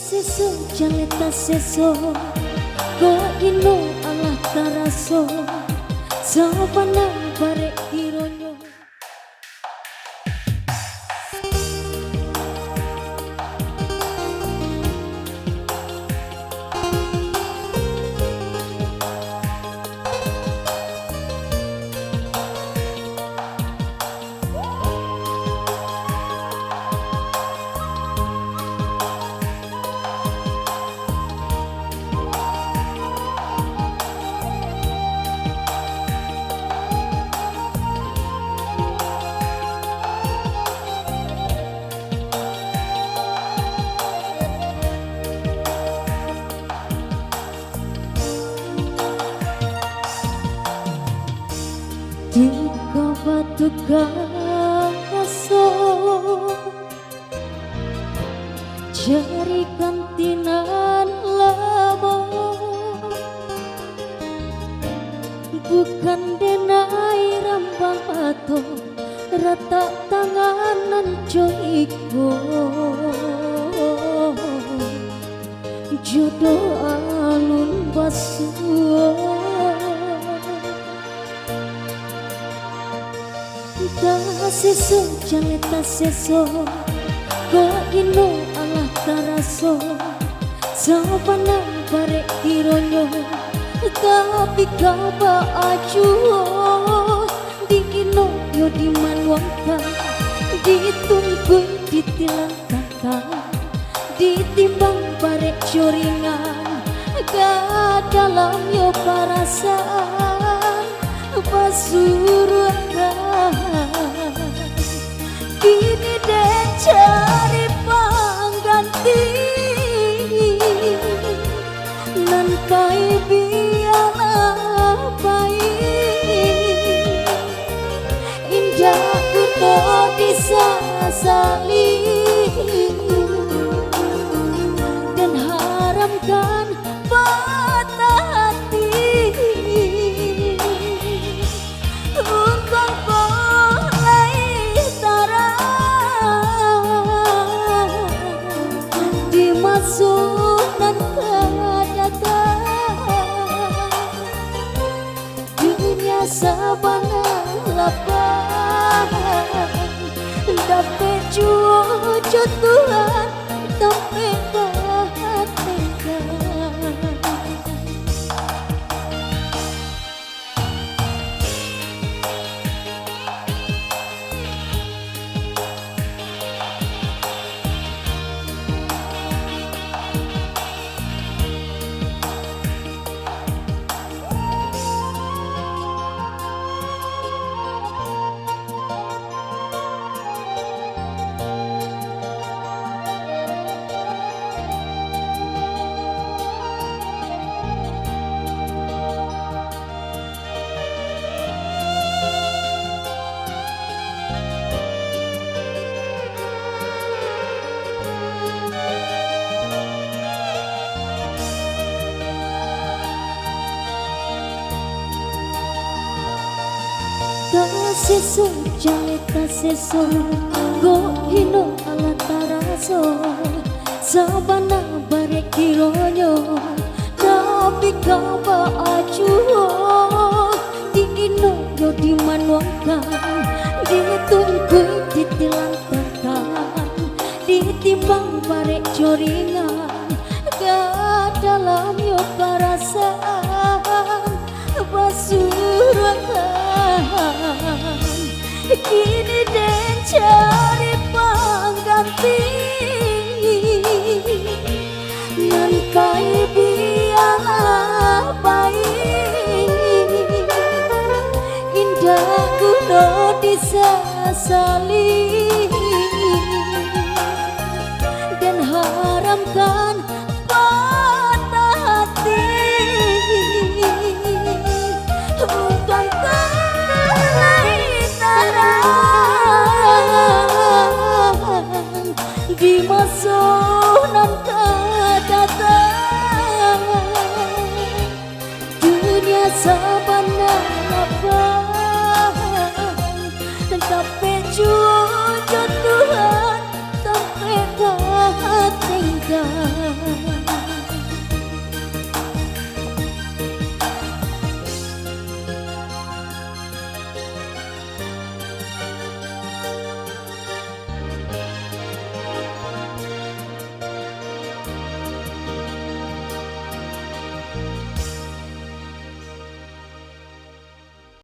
seso jaleta seso ko ino Allah taraso sabana barek kironyo. Jika batu kaso jari kantinan lama bukan denai rambang atau rata tanganan joiko jodoh alun basuh seso jaleta seso ko ino Allah taraso sabana barek kironyo tapi kaba acuo di ino yo di manwangka ditunggu ditilang kakak ditimbang barek coringan ke dalam yo perasaan pasuruan kini deh cari pengganti nan kai biar baik indah kuno disasali dan haramkan patah hati untuk boleh dimasukan kedatangan dunia sabana lapangan dapat cucu Tuhan tapi bahagia. Seso jaleta seso go hino ala taraso sabana barek kironyo tapi kaba acuo ino yo di manwangkan ditunggu ditilang kakak ditimbang barek coringan ke dalam yo perasaan pasuruan kini deh cari pengganti nan kai biar baik indah kuno disasali dan haramkan patah hati dimasukan kedatangan dunia sabana lapangan tapi cucu Tuhan tapi bahagia.